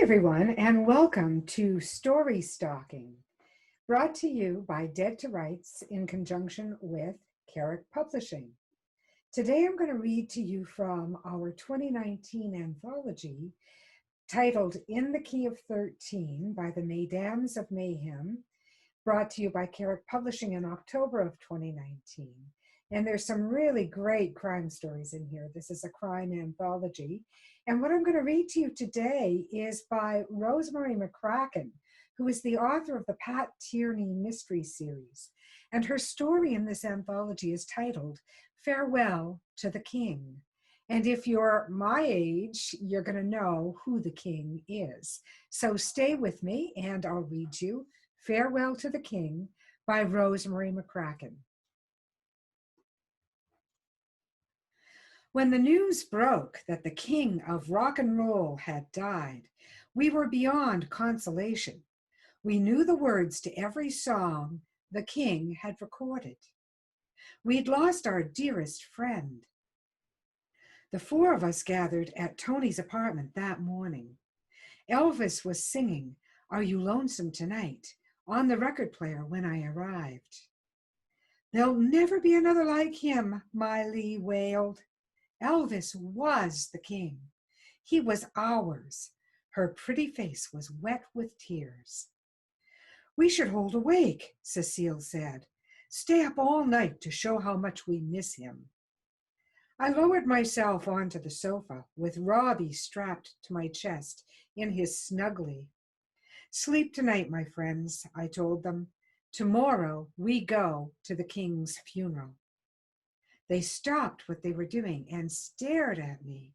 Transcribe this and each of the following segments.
everyone, and welcome to Story Stalking, brought to you by Dead to Rights in conjunction with Carrick Publishing. Today I'm going to read to you from our 2019 anthology titled In the Key of 13 by the Mesdames of Mayhem, brought to you by Carrick Publishing in October of 2019. And there's some really great crime stories in here. This is a crime anthology. And what I'm going to read to you today is by Rosemary McCracken, who is the author of the Pat Tierney Mystery Series. And her story in this anthology is titled Farewell to the King. And if you're my age, you're going to know who the king is. So stay with me and I'll read you Farewell to the King by Rosemary McCracken. When the news broke that the king of rock and roll had died, we were beyond consolation. We knew the words to every song the king had recorded. We'd lost our dearest friend. The four of us gathered at Tony's apartment that morning. Elvis was singing Are You Lonesome Tonight on the record player when I arrived. There'll never be another like him, Miley wailed. Elvis was the king. He was ours. Her pretty face was wet with tears. We should hold a wake, Cecile said. Stay up all night to show how much we miss him. I lowered myself onto the sofa with Robbie strapped to my chest in his snuggly. Sleep tonight, my friends, I told them. Tomorrow we go to the king's funeral. They stopped what they were doing and stared at me.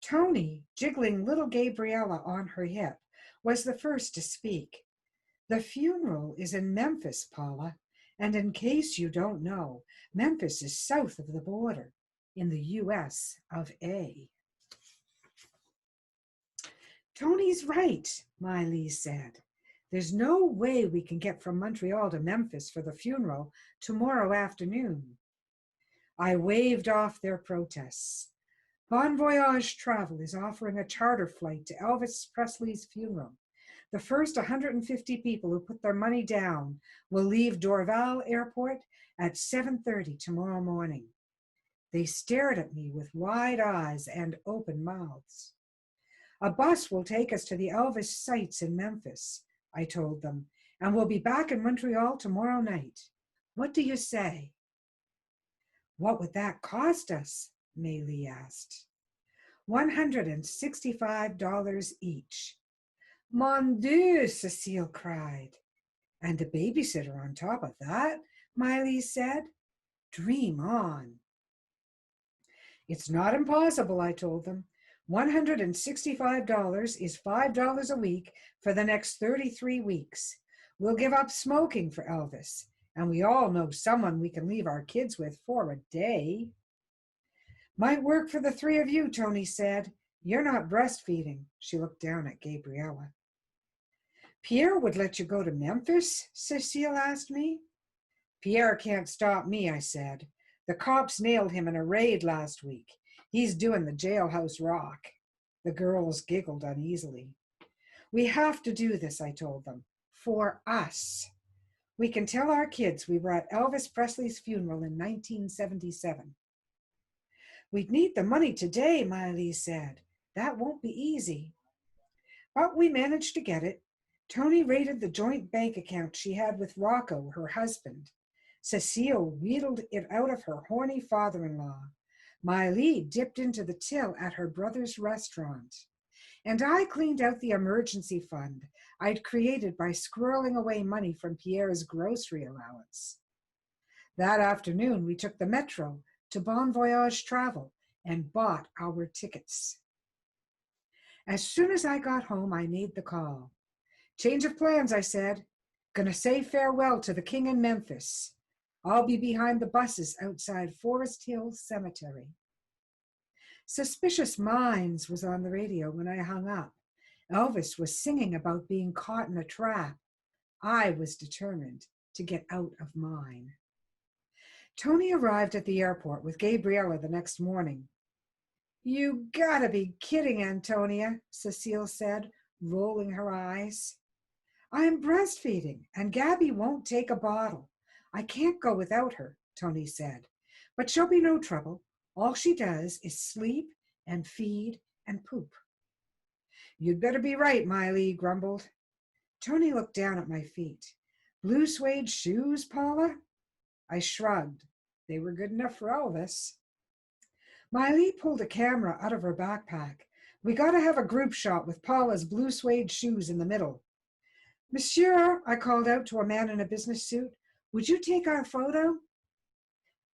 Tony, jiggling little Gabriella on her hip, was the first to speak. The funeral is in Memphis, Paula, and in case you don't know, Memphis is south of the border in the US of A. Tony's right, Miley said. There's no way we can get from Montreal to Memphis for the funeral tomorrow afternoon. I waved off their protests. Bon Voyage Travel is offering a charter flight to Elvis Presley's funeral. The first 150 people who put their money down will leave Dorval Airport at 7:30 tomorrow morning. They stared at me with wide eyes and open mouths. A bus will take us to the Elvis sites in Memphis, I told them, and we'll be back in Montreal tomorrow night. What do you say? What would that cost us? Maylee asked. $165 each. Mon Dieu, Cecile cried. And a babysitter on top of that, Miley said. Dream on. It's not impossible, I told them. $165 is $5 a week for the next 33 weeks. We'll give up smoking for Elvis. And we all know someone we can leave our kids with for a day. Might work for the three of you, Tony said. You're not breastfeeding. She looked down at Gabriella. Pierre would let you go to Memphis? Cecile asked me. Pierre can't stop me, I said. The cops nailed him in a raid last week. He's doing the jailhouse rock. The girls giggled uneasily. We have to do this, I told them. For us. We can tell our kids we were at Elvis Presley's funeral in 1977. We'd need the money today, Miley said. That won't be easy. But we managed to get it. Tony raided the joint bank account she had with Rocco, her husband. Cecile wheedled it out of her horny father-in-law. Miley dipped into the till at her brother's restaurant. And I cleaned out the emergency fund I'd created by squirreling away money from Pierre's grocery allowance. That afternoon, we took the metro to Bon Voyage Travel and bought our tickets. As soon as I got home, I made the call. Change of plans, I said. Gonna say farewell to the king in Memphis. I'll be behind the buses outside Forest Hill Cemetery. Suspicious Minds was on the radio when I hung up. Elvis was singing about being caught in a trap. I was determined to get out of mine. Tony arrived at the airport with Gabriella the next morning. You gotta be kidding, Antonia, Cecile said, rolling her eyes. I'm breastfeeding, and Gabby won't take a bottle. I can't go without her, Tony said. But she'll be no trouble. All she does is sleep and feed and poop. You'd better be right, Miley grumbled. Tony looked down at my feet. Blue suede shoes, Paula? I shrugged. They were good enough for Elvis. Miley pulled a camera out of her backpack. We gotta have a group shot with Paula's blue suede shoes in the middle. Monsieur, I called out to a man in a business suit, would you take our photo?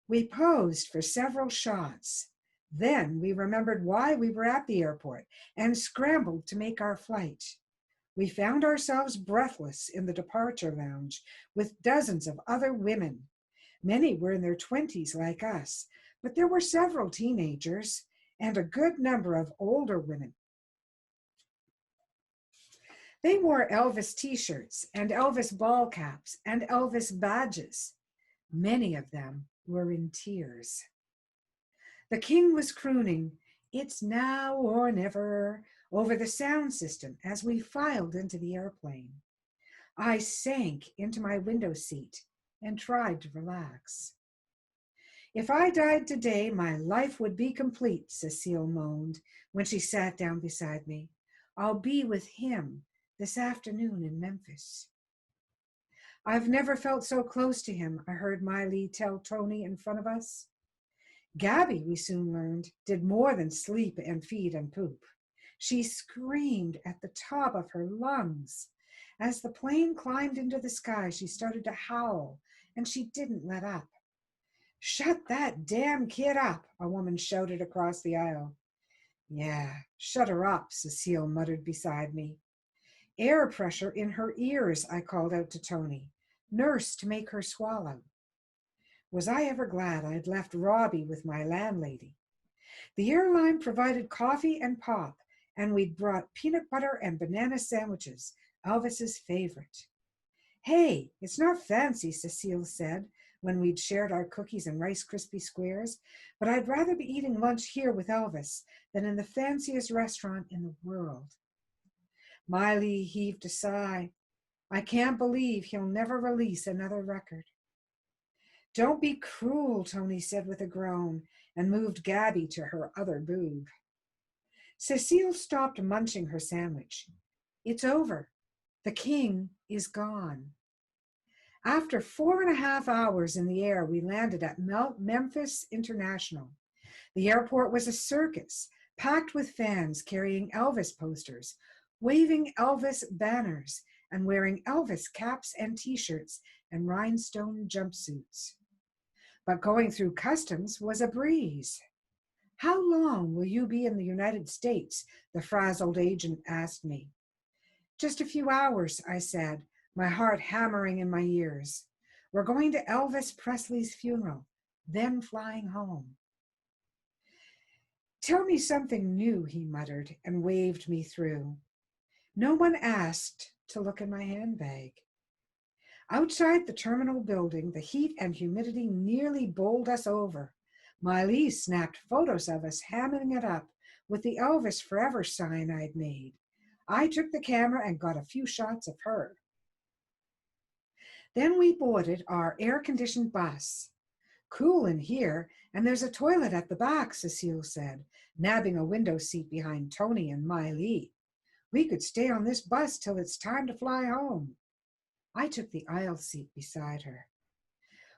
We posed for several shots. Then we remembered why we were at the airport and scrambled to make our flight. We found ourselves breathless in the departure lounge with dozens of other women. Many were in their 20s like us, but there were several teenagers and a good number of older women. They wore Elvis t-shirts and Elvis ball caps and Elvis badges. Many of them were in tears. The king was crooning, "It's now or never," over the sound system as we filed into the airplane. I sank into my window seat and tried to relax. If I died today, my life would be complete, Cecile moaned when she sat down beside me. I'll be with him this afternoon in Memphis. I've never felt so close to him, I heard Miley tell Tony in front of us. Gabby, we soon learned, did more than sleep and feed and poop. She screamed at the top of her lungs. As the plane climbed into the sky, she started to howl, and she didn't let up. Shut that damn kid up, a woman shouted across the aisle. Yeah, shut her up, Cecile muttered beside me. Air pressure in her ears, I called out to Tony. Nurse to make her swallow. Was I ever glad I'd left Robbie with my landlady? The airline provided coffee and pop, and we'd brought peanut butter and banana sandwiches, Elvis's favorite. Hey, it's not fancy, Cecile said, when we'd shared our cookies and Rice Krispie squares, but I'd rather be eating lunch here with Elvis than in the fanciest restaurant in the world. Miley heaved a sigh. I can't believe he'll never release another record. Don't be cruel, Tony said with a groan, and moved Gabby to her other boob. Cecile stopped munching her sandwich. It's over. The king is gone. After 4.5 hours in the air, we landed at Memphis International. The airport was a circus, packed with fans carrying Elvis posters, waving Elvis banners, and wearing Elvis caps and t-shirts and rhinestone jumpsuits. But going through customs was a breeze. How long will you be in the United States? The frazzled agent asked me. Just a few hours, I said, my heart hammering in my ears. We're going to Elvis Presley's funeral, then flying home. Tell me something new, he muttered and waved me through. No one asked to look in my handbag. Outside the terminal building, the heat and humidity nearly bowled us over. Miley snapped photos of us hamming it up with the Elvis Forever sign I'd made. I took the camera and got a few shots of her. Then we boarded our air-conditioned bus. Cool in here, and there's a toilet at the back, Cecile said, nabbing a window seat behind Tony and Miley. We could stay on this bus till it's time to fly home. I took the aisle seat beside her.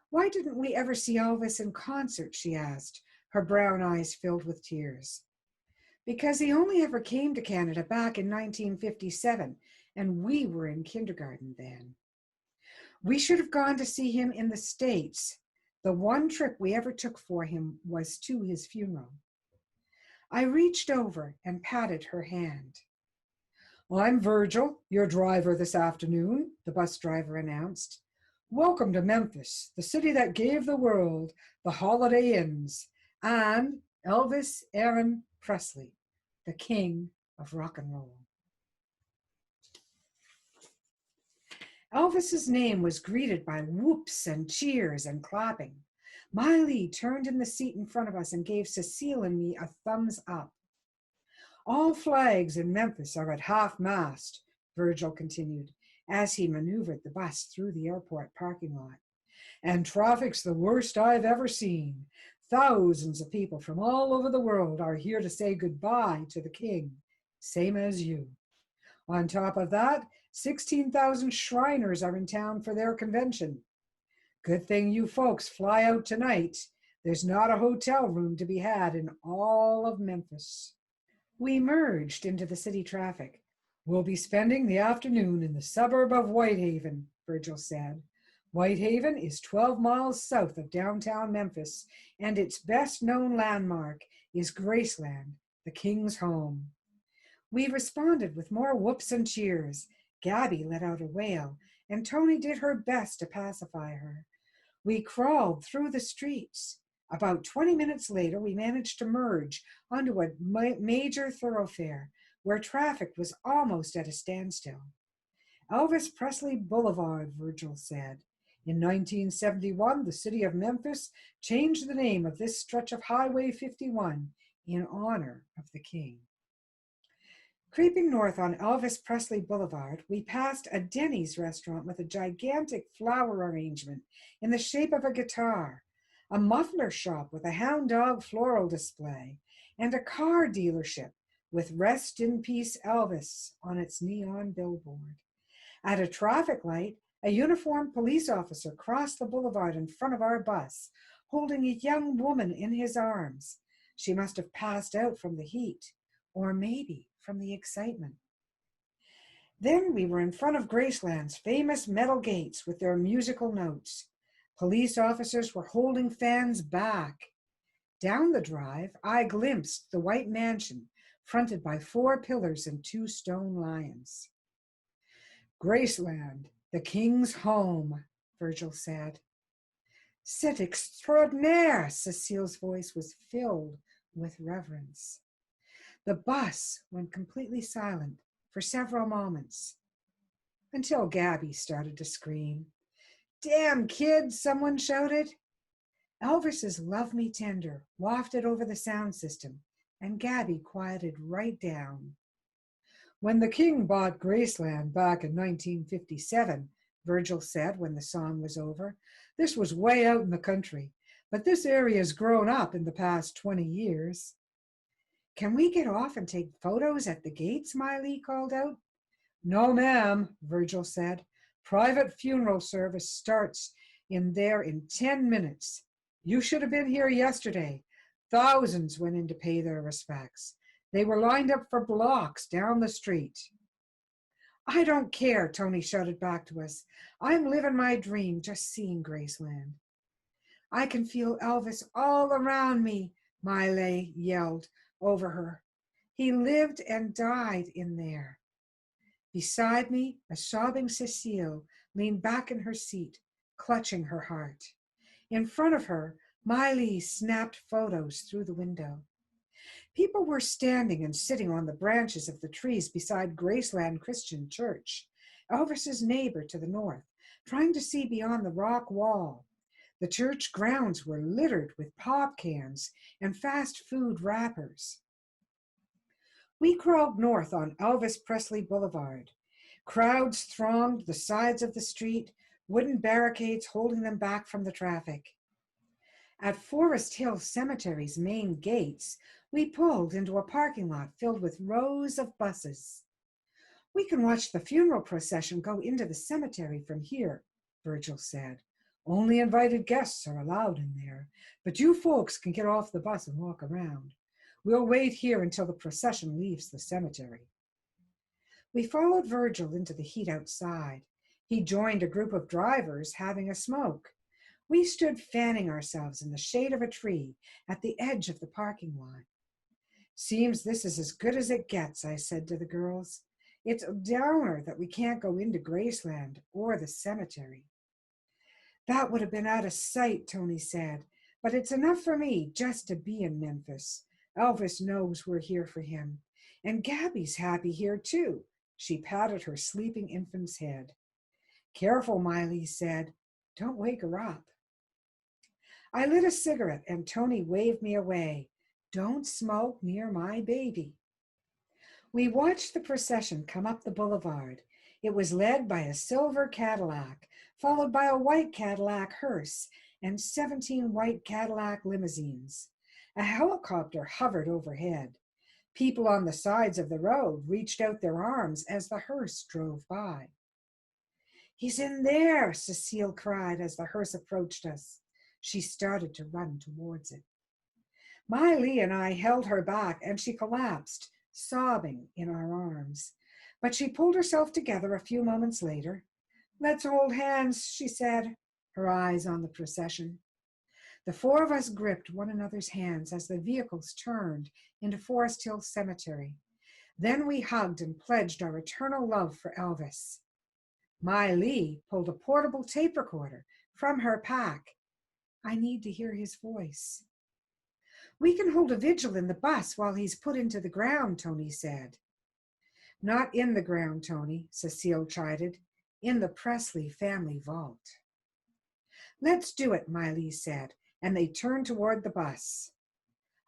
Why didn't we ever see Elvis in concert, she asked, her brown eyes filled with tears. Because he only ever came to Canada back in 1957, and we were in kindergarten then. We should have gone to see him in the States. The one trip we ever took for him was to his funeral. I reached over and patted her hand. I'm Virgil, your driver this afternoon, the bus driver announced. Welcome to Memphis, the city that gave the world the Holiday Inns, and Elvis Aaron Presley, the king of rock and roll. Elvis's name was greeted by whoops and cheers and clapping. Miley turned in the seat in front of us and gave Cecile and me a thumbs up. All flags in Memphis are at half-mast, Virgil continued, as he maneuvered the bus through the airport parking lot. And traffic's the worst I've ever seen. Thousands of people from all over the world are here to say goodbye to the king, same as you. On top of that, 16,000 Shriners are in town for their convention. Good thing you folks fly out tonight. There's not a hotel room to be had in all of Memphis. We merged into the city traffic. We'll be spending the afternoon in the suburb of Whitehaven, Virgil said. Whitehaven is 12 miles south of downtown Memphis, and its best-known landmark is Graceland, the king's home. We responded with more whoops and cheers. Gabby let out a wail, and Tony did her best to pacify her. We crawled through the streets. About 20 minutes later, we managed to merge onto a major thoroughfare where traffic was almost at a standstill. Elvis Presley Boulevard, Virgil said. In 1971, the city of Memphis changed the name of this stretch of Highway 51 in honor of the king. Creeping north on Elvis Presley Boulevard, we passed a Denny's restaurant with a gigantic flower arrangement in the shape of a guitar, a muffler shop with a hound dog floral display, and a car dealership with Rest in Peace Elvis on its neon billboard. At a traffic light, a uniformed police officer crossed the boulevard in front of our bus, holding a young woman in his arms. She must have passed out from the heat, or maybe from the excitement. Then we were in front of Graceland's famous metal gates with their musical notes. Police officers were holding fans back. Down the drive, I glimpsed the white mansion, fronted by 4 pillars and 2 stone lions. Graceland, the king's home, Virgil said. C'est extraordinaire, Cecile's voice was filled with reverence. The bus went completely silent for several moments, until Gabby started to scream. Damn kids, someone shouted. Elvis's Love Me Tender wafted over the sound system, and Gabby quieted right down. When the king bought Graceland back in 1957, Virgil said when the song was over, this was way out in the country, but this area's grown up in the past 20 years. Can we get off and take photos at the gates, Miley called out. No, ma'am, Virgil said. Private funeral service starts in there in 10 minutes. You should have been here yesterday. Thousands went in to pay their respects. They were lined up for blocks down the street. I don't care, Tony shouted back to us. I'm living my dream, just seeing Graceland. I can feel Elvis all around me, Miley yelled over her. He lived and died in there. Beside me, a sobbing Cecile leaned back in her seat, clutching her heart. In front of her, Miley snapped photos through the window. People were standing and sitting on the branches of the trees beside Graceland Christian Church, Elvis's neighbor to the north, trying to see beyond the rock wall. The church grounds were littered with pop cans and fast food wrappers. We crawled north on Elvis Presley Boulevard. Crowds thronged the sides of the street, wooden barricades holding them back from the traffic. At Forest Hill Cemetery's main gates, we pulled into a parking lot filled with rows of buses. We can watch the funeral procession go into the cemetery from here, Virgil said. Only invited guests are allowed in there, but you folks can get off the bus and walk around. We'll wait here until the procession leaves the cemetery. We followed Virgil into the heat outside. He joined a group of drivers having a smoke. We stood fanning ourselves in the shade of a tree at the edge of the parking lot. Seems this is as good as it gets, I said to the girls. It's a downer that we can't go into Graceland or the cemetery. That would have been out of sight, Tony said, but it's enough for me just to be in Memphis. Elvis knows we're here for him. And Gabby's happy here too. She patted her sleeping infant's head. Careful, Miley said. Don't wake her up. I lit a cigarette and Tony waved me away. Don't smoke near my baby. We watched the procession come up the boulevard. It was led by a silver Cadillac, followed by a white Cadillac hearse and 17 white Cadillac limousines. A helicopter hovered overhead. People on the sides of the road reached out their arms as the hearse drove by. He's in there, Cecile cried as the hearse approached us. She started to run towards it. Miley and I held her back and she collapsed, sobbing in our arms. But she pulled herself together a few moments later. Let's hold hands, she said, her eyes on the procession. The four of us gripped one another's hands as the vehicles turned into Forest Hill Cemetery. Then we hugged and pledged our eternal love for Elvis. Miley pulled a portable tape recorder from her pack. I need to hear his voice. We can hold a vigil in the bus while he's put into the ground, Tony said. Not in the ground, Tony, Cecile chided. In the Presley family vault. Let's do it, Miley said, and they turned toward the bus.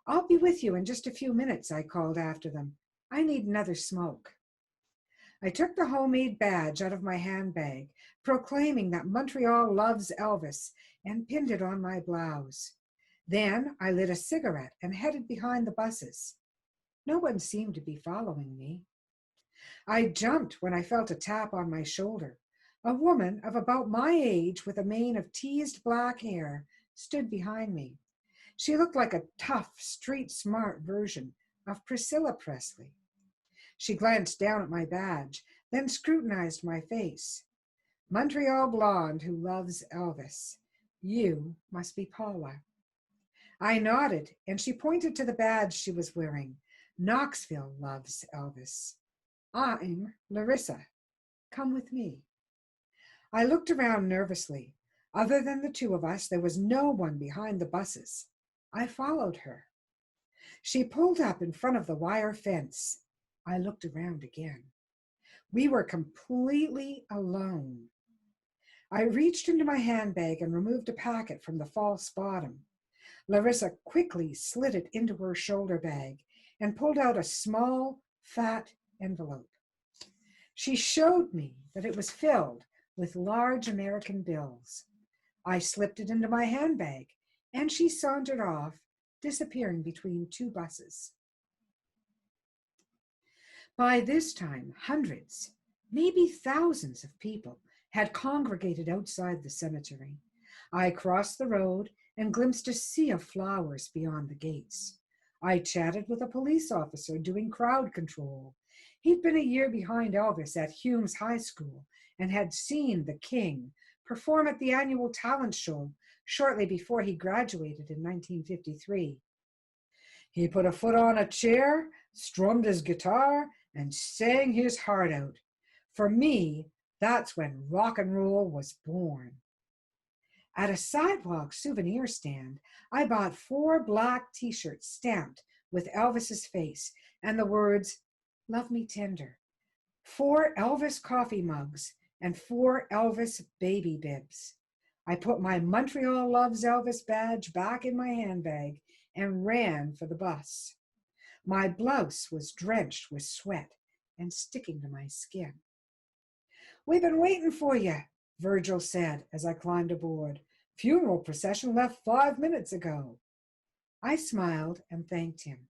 I'll be with you in just a few minutes, I called after them. I need another smoke. I took the homemade badge out of my handbag, proclaiming that Montreal loves Elvis, and pinned it on my blouse. Then I lit a cigarette and headed behind the buses. No one seemed to be following me. I jumped when I felt a tap on my shoulder. A woman of about my age with a mane of teased black hair stood behind me. She looked like a tough, street-smart version of Priscilla Presley. She glanced down at my badge, then scrutinized my face. Montreal blonde who loves Elvis. You must be Paula. I nodded, and she pointed to the badge she was wearing. Knoxville loves Elvis. I'm Larissa. Come with me. I looked around nervously. Other than the two of us, there was no one behind the buses. I followed her. She pulled up in front of the wire fence. I looked around again. We were completely alone. I reached into my handbag and removed a packet from the false bottom. Larissa quickly slid it into her shoulder bag and pulled out a small, fat envelope. She showed me that it was filled with large American bills. I slipped it into my handbag, and she sauntered off, disappearing between two buses. By this time, hundreds, maybe thousands of people had congregated outside the cemetery. I crossed the road and glimpsed a sea of flowers beyond the gates. I chatted with a police officer doing crowd control. He'd been a year behind Elvis at Hume's High School and had seen the King perform at the annual talent show shortly before he graduated in 1953. He put a foot on a chair, strummed his guitar, and sang his heart out. For me, that's when rock and roll was born. At a sidewalk souvenir stand, I bought 4 black t-shirts stamped with Elvis's face and the words, "Love me tender," 4 Elvis coffee mugs, and 4 Elvis baby bibs. I put my Montreal Loves Elvis badge back in my handbag and ran for the bus. My blouse was drenched with sweat and sticking to my skin. "We've been waiting for you," Virgil said as I climbed aboard. "Funeral procession left 5 minutes ago." I smiled and thanked him.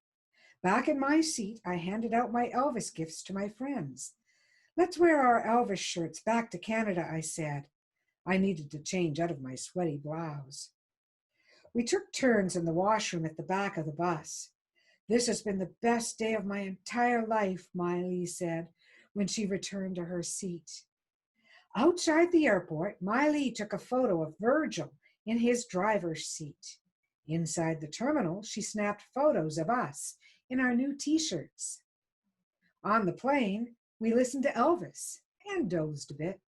Back in my seat, I handed out my Elvis gifts to my friends. "Let's wear our Elvis shirts back to Canada," I said. I needed to change out of my sweaty blouse. We took turns in the washroom at the back of the bus. "This has been the best day of my entire life," Miley said when she returned to her seat. Outside the airport, Miley took a photo of Virgil in his driver's seat. Inside the terminal, she snapped photos of us in our new t-shirts. On the plane, we listened to Elvis and dozed a bit.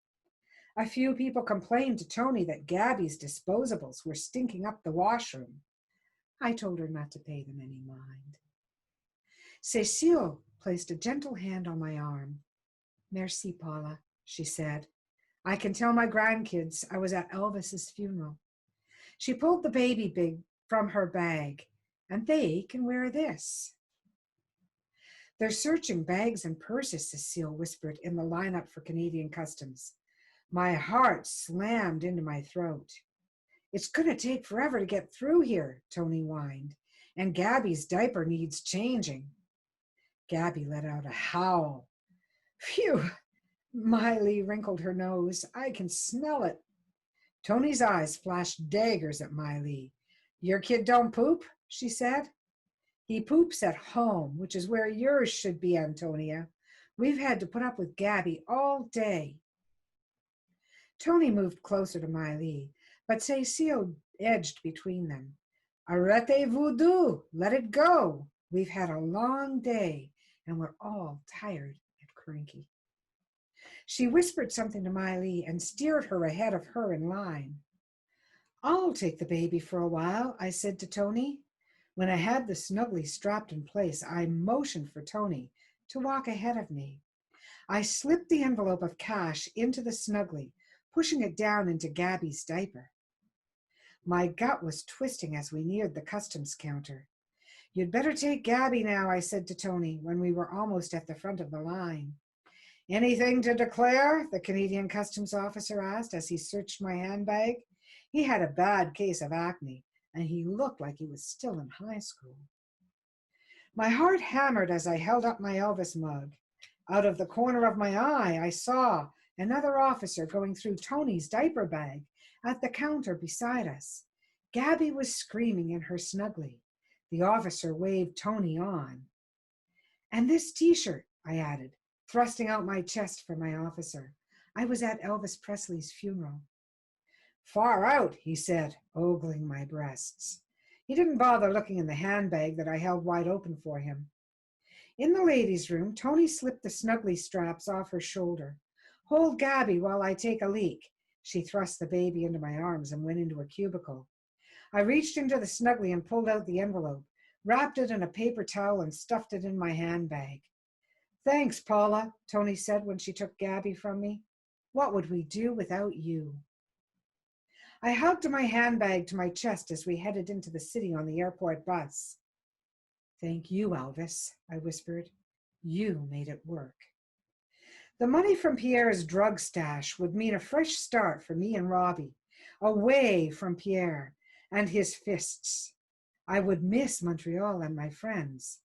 A few people complained to Tony that Gabby's disposables were stinking up the washroom. I told her not to pay them any mind. Cecile placed a gentle hand on my arm. "Merci, Paula," she said. "I can tell my grandkids I was at Elvis's funeral." She pulled the baby bag from her bag. And they can wear this. They're searching bags and purses, Cecile whispered in the lineup for Canadian Customs. My heart slammed into my throat. It's going to take forever to get through here, Tony whined, and Gabby's diaper needs changing. Gabby let out a howl. Phew, Miley wrinkled her nose. I can smell it. Tony's eyes flashed daggers at Miley. Your kid don't poop? She said. He poops at home, which is where yours should be, Antonia. We've had to put up with Gabby all day. Tony moved closer to Miley, but Cecile edged between them. Arrêtez-vous deux, let it go. We've had a long day, and we're all tired and cranky. She whispered something to Miley and steered her ahead of her in line. I'll take the baby for a while, I said to Tony. When I had the snuggly strapped in place, I motioned for Tony to walk ahead of me. I slipped the envelope of cash into the snuggly, pushing it down into Gabby's diaper. My gut was twisting as we neared the customs counter. You'd better take Gabby now, I said to Tony when we were almost at the front of the line. Anything to declare? The Canadian customs officer asked as he searched my handbag. He had a bad case of acne, and he looked like he was still in high school. My heart hammered as I held up my Elvis mug. Out of the corner of my eye, I saw another officer going through Tony's diaper bag at the counter beside us. Gabby was screaming in her snuggly. The officer waved Tony on. And this T-shirt, I added, thrusting out my chest for my officer. I was at Elvis Presley's funeral. Far out, he said, ogling my breasts. He didn't bother looking in the handbag that I held wide open for him. In the ladies' room, Tony slipped the snuggly straps off her shoulder. Hold Gabby while I take a leak. She thrust the baby into my arms and went into a cubicle. I reached into the snuggly and pulled out the envelope, wrapped it in a paper towel and stuffed it in my handbag. Thanks, Paula, Tony said when she took Gabby from me. What would we do without you? I hugged my handbag to my chest as we headed into the city on the airport bus. Thank you, Elvis, I whispered. You made it work. The money from Pierre's drug stash would mean a fresh start for me and Robbie, away from Pierre and his fists. I would miss Montreal and my friends,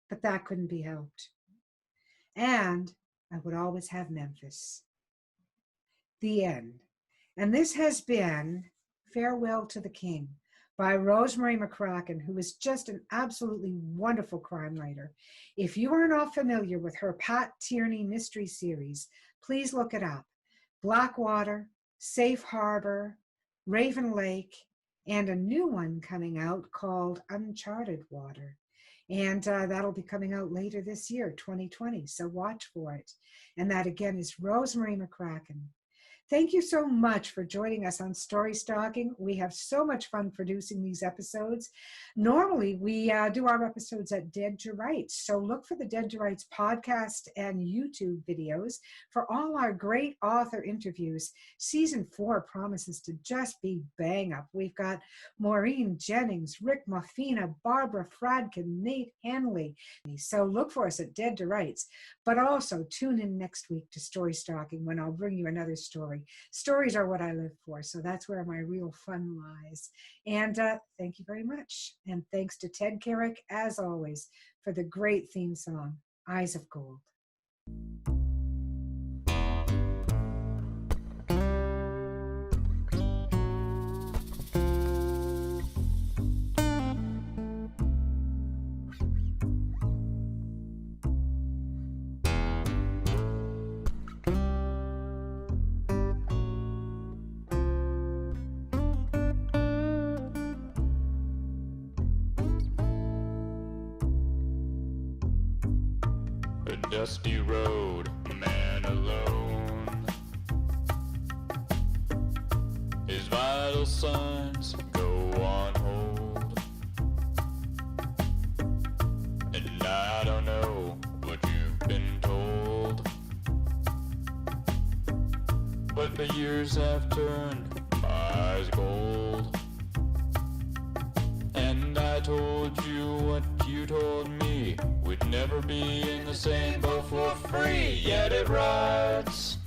but that couldn't be helped. And I would always have Memphis. The end. And this has been Farewell to the King by Rosemary McCracken, who is just an absolutely wonderful crime writer. If you are not familiar with her Pat Tierney mystery series, please look it up. Blackwater, Safe Harbor, Raven Lake, and a new one coming out called Uncharted Water. And that'll be coming out later this year, 2020, so watch for it. And that again is Rosemary McCracken. Thank you so much for joining us on Story Stalking. We have so much fun producing these episodes. Normally, we do our episodes at Dead to Rights. So look for the Dead to Rights podcast and YouTube videos for all our great author interviews. Season 4 promises to just be bang up. We've got Maureen Jennings, Rick Muffina, Barbara Fradkin, Nate Hanley. So look for us at Dead to Rights. But also tune in next week to Story Stalking when I'll bring you another story. Stories are what I live for, so that's where my real fun lies. And thank you very much. And thanks to Ted Carrick, as always, for the great theme song, Eyes of Gold. Dusty road, man alone. His vital signs go on hold, and I don't know what you've been told, but the years have turned my eyes gold. I told you what you told me. We'd never be in the same boat for free. Yet it writes